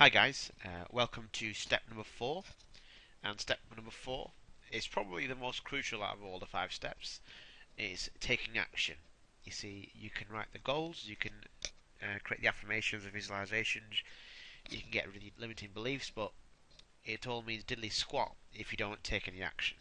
Hi guys, welcome to step number 4. And step number 4 is probably the most crucial out of all the 5 steps, is taking action. You see, you can write the goals, you can create the affirmations and visualizations, you can get rid of limiting beliefs, but it all means diddly squat if you don't take any action.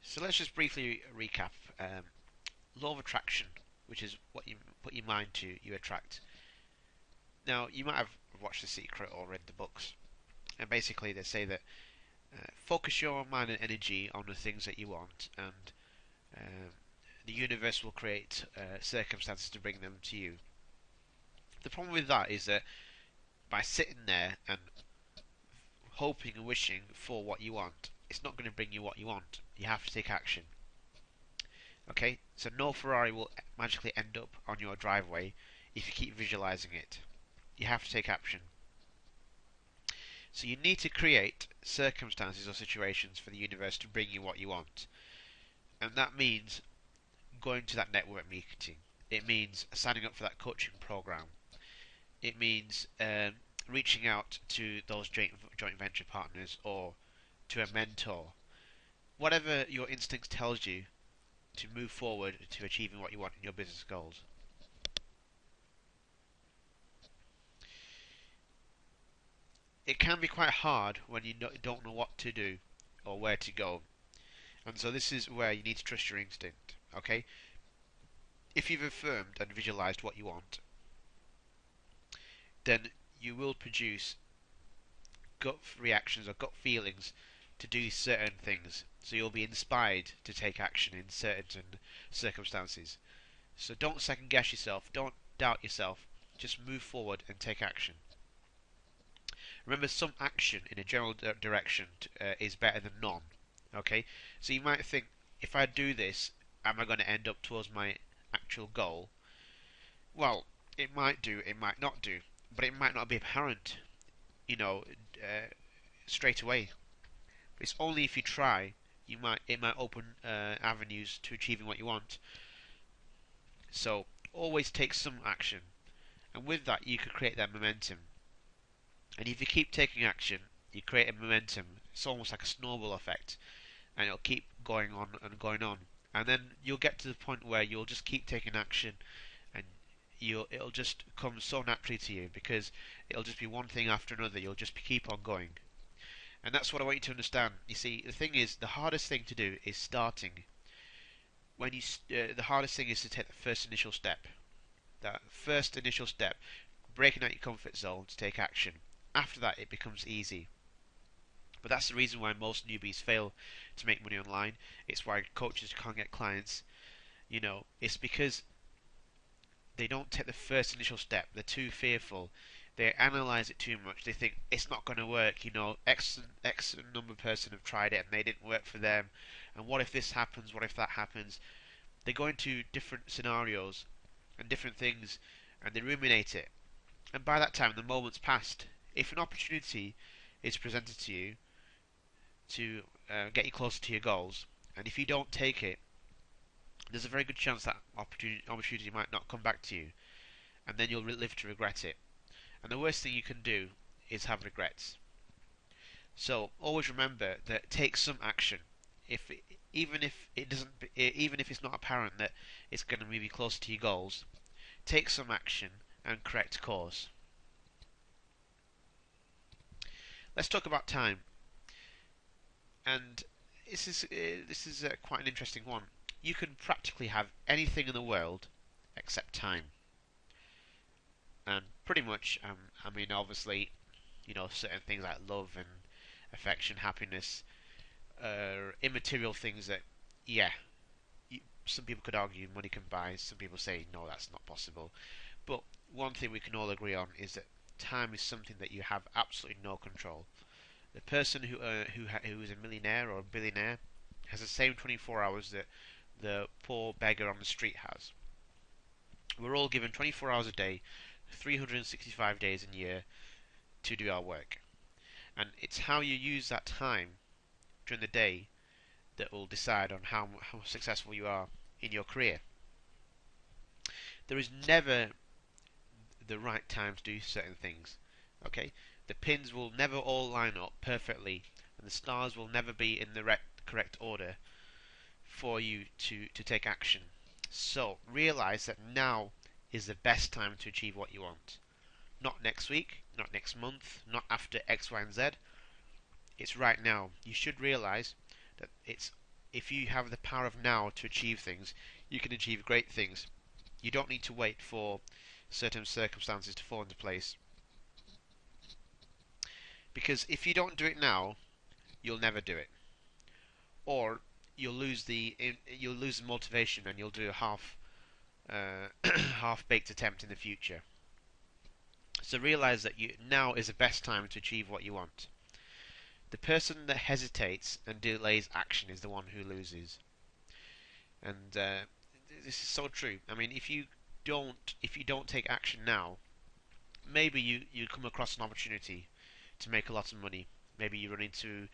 So let's just briefly recap. Law of attraction, which is what you put your mind to, you attract. Now, you might have watched The Secret or read the books, and basically they say that focus your mind and energy on the things that you want, and um, the universe will create circumstances to bring them to you. The problem with that is that by sitting there and hoping and wishing for what you want, it's not going to bring you what you want. You have to take action. Okay, so no Ferrari will magically end up on your driveway if you keep visualizing it. You have to take action. So you need to create circumstances or situations for the universe to bring you what you want. And that means going to that network meeting. It means signing up for that coaching program. It means reaching out to those joint venture partners or to a mentor. Whatever your instinct tells you to move forward to achieving what you want in your business goals. It can be quite hard when you don't know what to do or where to go. And so this is where you need to trust your instinct. Okay? If you've affirmed and visualized what you want, then you will produce gut reactions or gut feelings to do certain things. So you'll be inspired to take action in certain circumstances. So don't second guess yourself, don't doubt yourself, just move forward and take action. Remember, some action in a general direction is better than none. Okay? So you might think, if I do this, am I going to end up towards my actual goal? Well, it might do, it might not do, but it might not be apparent, you know, straight away. But it's only if you try, it might open avenues to achieving what you want. So always take some action, and with that you can create that momentum. And if you keep taking action, you create a momentum. It's almost like a snowball effect, and it'll keep going on and going on. And then you'll get to the point where you'll just keep taking action, and it'll just come so naturally to you because it'll just be one thing after another. You'll just keep on going. And that's what I want you to understand. You see, the thing is, the hardest thing to do is starting. The hardest thing is to take the first initial step. That first initial step, breaking out your comfort zone to take action. After that, it becomes easy. But that's the reason why most newbies fail to make money online. It's why coaches can't get clients. It's because they don't take the first initial step. They're too fearful. They analyze it too much. They think it's not going to work. X number of person have tried it and they didn't work for them. And what if this happens? What if that happens? They go into different scenarios and different things, and they ruminate it. And by that time, the moment's passed. If an opportunity is presented to you to get you closer to your goals, and if you don't take it, there's a very good chance that opportunity might not come back to you, and then you'll live to regret it. And the worst thing you can do is have regrets. So always remember that take some action. Even if it's not apparent that it's going to move you closer to your goals, take some action and correct course. Let's talk about time. And this is quite an interesting one. You can practically have anything in the world except time. And pretty much, I mean, obviously, certain things like love and affection, happiness, immaterial things that, yeah, some people could argue money can buy. Some people say no, that's not possible. But one thing we can all agree on is that time is something that you have absolutely no control. The person who is a millionaire or a billionaire has the same 24 hours that the poor beggar on the street has. We're all given 24 hours a day, 365 days in a year to do our work. And it's how you use that time during the day that will decide on how successful you are in your career. There is never the right time to do certain things. Okay, the pins will never all line up perfectly, and the stars will never be in the correct order for you to take action. So realize that now is the best time to achieve what you want. Not next week, not next month, not after X, Y, and Z. It's right now. You should realize that it's if you have the power of now to achieve things, you can achieve great things. You don't need to wait for certain circumstances to fall into place. Because if you don't do it now, you'll never do it, or you'll lose the motivation, and you'll do a half-baked attempt in the future. So realize that now is the best time to achieve what you want. The person that hesitates and delays action is the one who loses. And this is so true. I mean, if you don't take action now, maybe you come across an opportunity to make a lot of money. Maybe you run into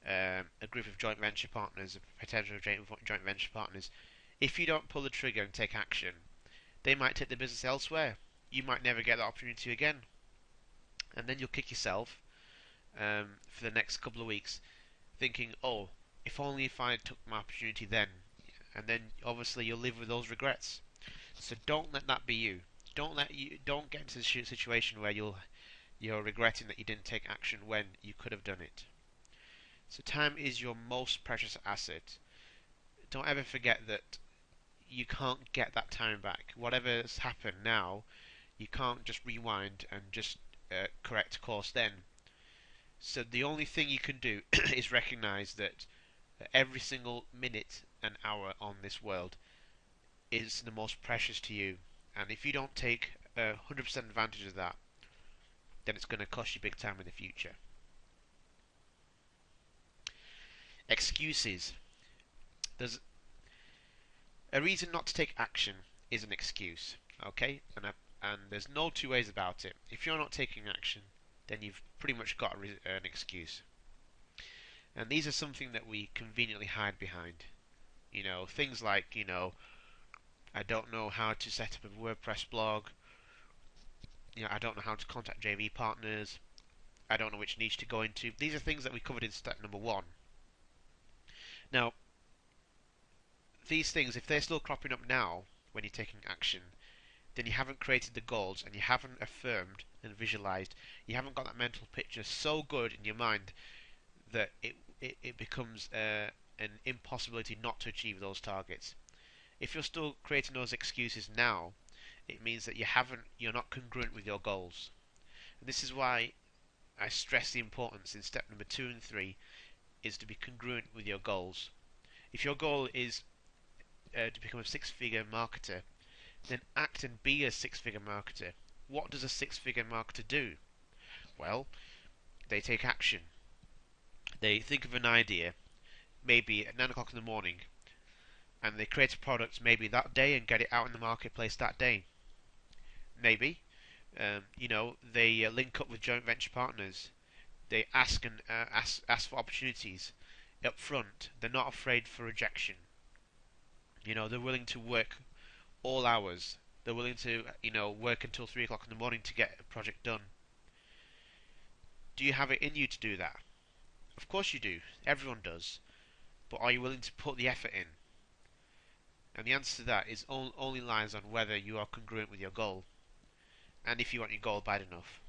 a group of joint venture partners, potential joint venture partners. If you don't pull the trigger and take action, they might take the business elsewhere. You might never get that opportunity again, and then you'll kick yourself for the next couple of weeks, thinking, "Oh, if I took my opportunity then," and then obviously you'll live with those regrets. So don't let that be you. Don't get into the situation where you're regretting that you didn't take action when you could have done it. So time is your most precious asset. Don't ever forget that you can't get that time back. Whatever's happened now, you can't just rewind and just correct course then. So the only thing you can do is recognize that every single minute and hour on this world is the most precious to you. And if you don't take 100% advantage of that, then it's going to cost you big time in the future. Excuses. There's a reason not to take action is an excuse, okay? And there's no two ways about it. If you're not taking action, then you've pretty much got an excuse. And these are something that we conveniently hide behind. Things like, I don't know how to set up a WordPress blog. I don't know how to contact JV partners. I don't know which niche to go into. These are things that we covered in step number 1. Now, these things, if they're still cropping up now when you're taking action, then you haven't created the goals, and you haven't affirmed and visualized. You haven't got that mental picture so good in your mind that it becomes an impossibility not to achieve those targets. If you're still creating those excuses now, it means that you're not congruent with your goals. And this is why I stress the importance in step number 2 and 3 is to be congruent with your goals. If your goal is to become a six-figure marketer, then act and be a six-figure marketer. What does a six-figure marketer do? Well, they take action. They think of an idea, maybe at 9 o'clock in the morning, and they create a product maybe that day and get it out in the marketplace that day. Maybe, they link up with joint venture partners. They ask for opportunities up front. They're not afraid for rejection. They're willing to work all hours. They're willing to, work until 3 o'clock in the morning to get a project done. Do you have it in you to do that? Of course you do. Everyone does. But are you willing to put the effort in? And the answer to that is only lies on whether you are congruent with your goal, and if you want your goal bad enough.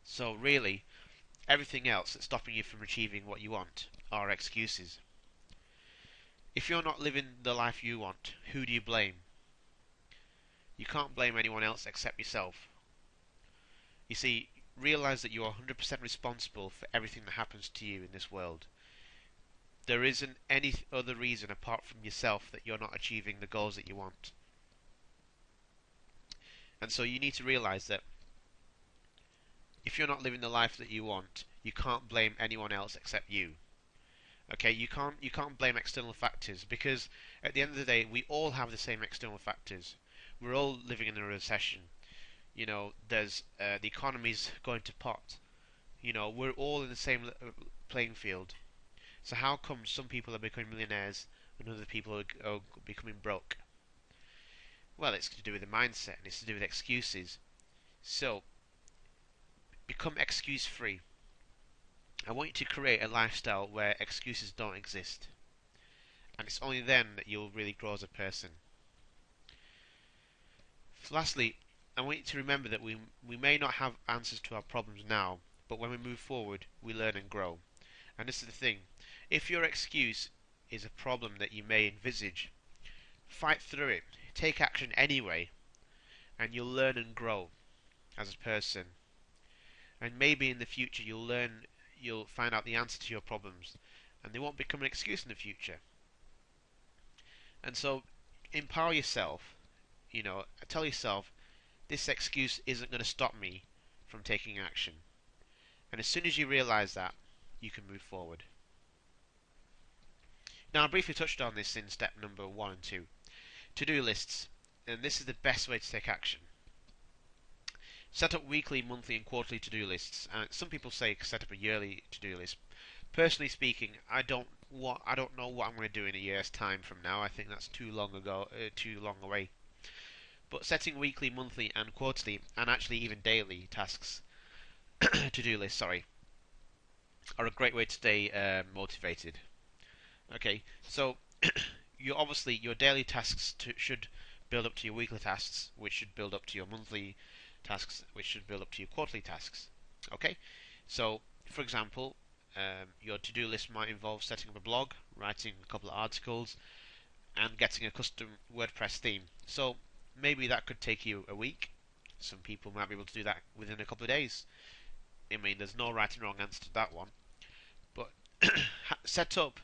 So really, everything else that's stopping you from achieving what you want are excuses. If you're not living the life you want, who do you blame? You can't blame anyone else except yourself. You see, realize that you are 100% responsible for everything that happens to you in this world. There isn't any other reason apart from yourself that you're not achieving the goals that you want. And so you need to realize that if you're not living the life that you want, you can't blame anyone else except you. Okay, you can't blame external factors, because at the end of the day, we all have the same external factors. We're all living in a recession. There's the economy's going to pot. We're all in the same playing field. So how come some people are becoming millionaires and other people are becoming broke? Well, it's to do with the mindset and it's to do with excuses. So, become excuse free. I want you to create a lifestyle where excuses don't exist. And it's only then that you'll really grow as a person. Lastly, I want you to remember that we may not have answers to our problems now, but when we move forward, we learn and grow. And this is the thing. If your excuse is a problem that you may envisage, fight through it. Take action anyway, and you'll learn and grow as a person. And maybe in the future you'll find out the answer to your problems, and they won't become an excuse in the future. And so, empower yourself. Tell yourself, this excuse isn't going to stop me from taking action. And as soon as you realize that, you can move forward. Now, I briefly touched on this in step number 1 and 2. To-do lists. And this is the best way to take action. Set up weekly, monthly, and quarterly to-do lists. Some people say set up a yearly to-do list. Personally speaking, I don't know what I'm going to do in a year's time from now. I think that's too long away. But setting weekly, monthly, and quarterly, and actually even daily tasks, to-do lists, are a great way to stay motivated. Okay, so your daily tasks should build up to your weekly tasks, which should build up to your monthly tasks, which should build up to your quarterly tasks. Okay, so for example, your to-do list might involve setting up a blog, writing a couple of articles, and getting a custom WordPress theme. So maybe that could take you a week. Some people might be able to do that within a couple of days. I mean, there's no right and wrong answer to that one. But set up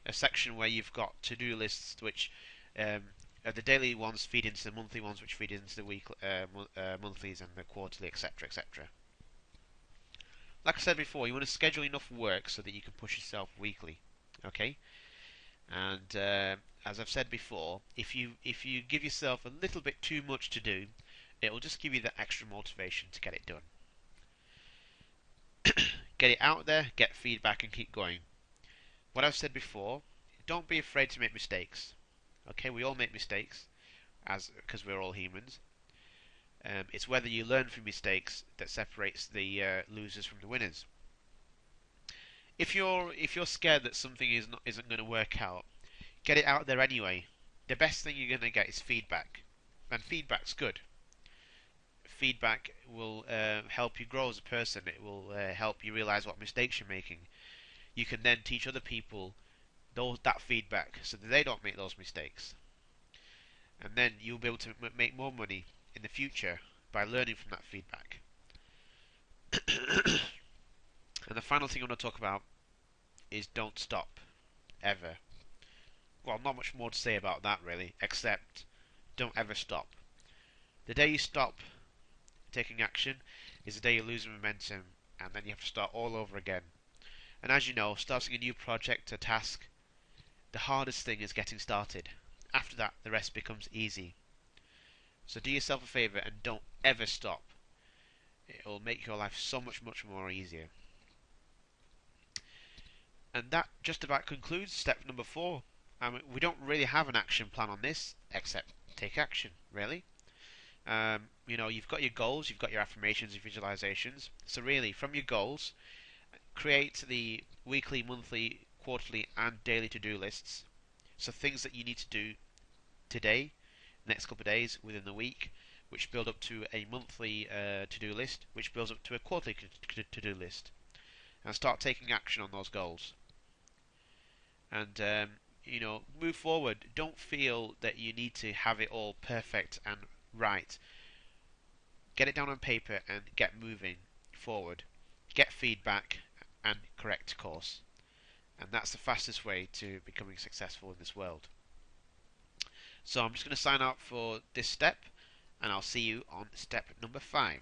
a section where you've got to-do lists which the daily ones feed into the monthly ones, which feed into the monthlies and the quarterly, etc., etc. Like I said before, you want to schedule enough work so that you can push yourself weekly. Okay, and as I've said before, if you give yourself a little bit too much to do, it will just give you that extra motivation to get it done. Get it out there, get feedback, and keep going. What I've said before, don't be afraid to make mistakes. Okay, we all make mistakes, because we're all humans. It's whether you learn from mistakes that separates the losers from the winners. If you're scared that something isn't going to work out, get it out there anyway. The best thing you're going to get is feedback, and feedback's good. Feedback will help you grow as a person. It will help you realize what mistakes you're making. You can then teach other people that feedback so that they don't make those mistakes. And then you'll be able to make more money in the future by learning from that feedback. And the final thing I want to talk about is don't stop, ever. Well, not much more to say about that really, except don't ever stop. The day you stop taking action is the day you lose momentum, and then you have to start all over again. And as you know, starting a new project or task, the hardest thing is getting started. After that, the rest becomes easy. So do yourself a favour and don't ever stop. It will make your life so much more easier. And that just about concludes step number 4. We don't really have an action plan on this, except take action, really. You've got your goals, you've got your affirmations and visualizations. So really, from your goals, create the weekly, monthly, quarterly, and daily to-do lists. So things that you need to do today, next couple of days, within the week, which build up to a monthly to-do list, which builds up to a quarterly to-do list. And start taking action on those goals. And move forward. Don't feel that you need to have it all perfect and right. Get it down on paper and get moving forward. Get feedback and correct course. And that's the fastest way to becoming successful in this world. So I'm just going to sign out for this step, and I'll see you on step number 5.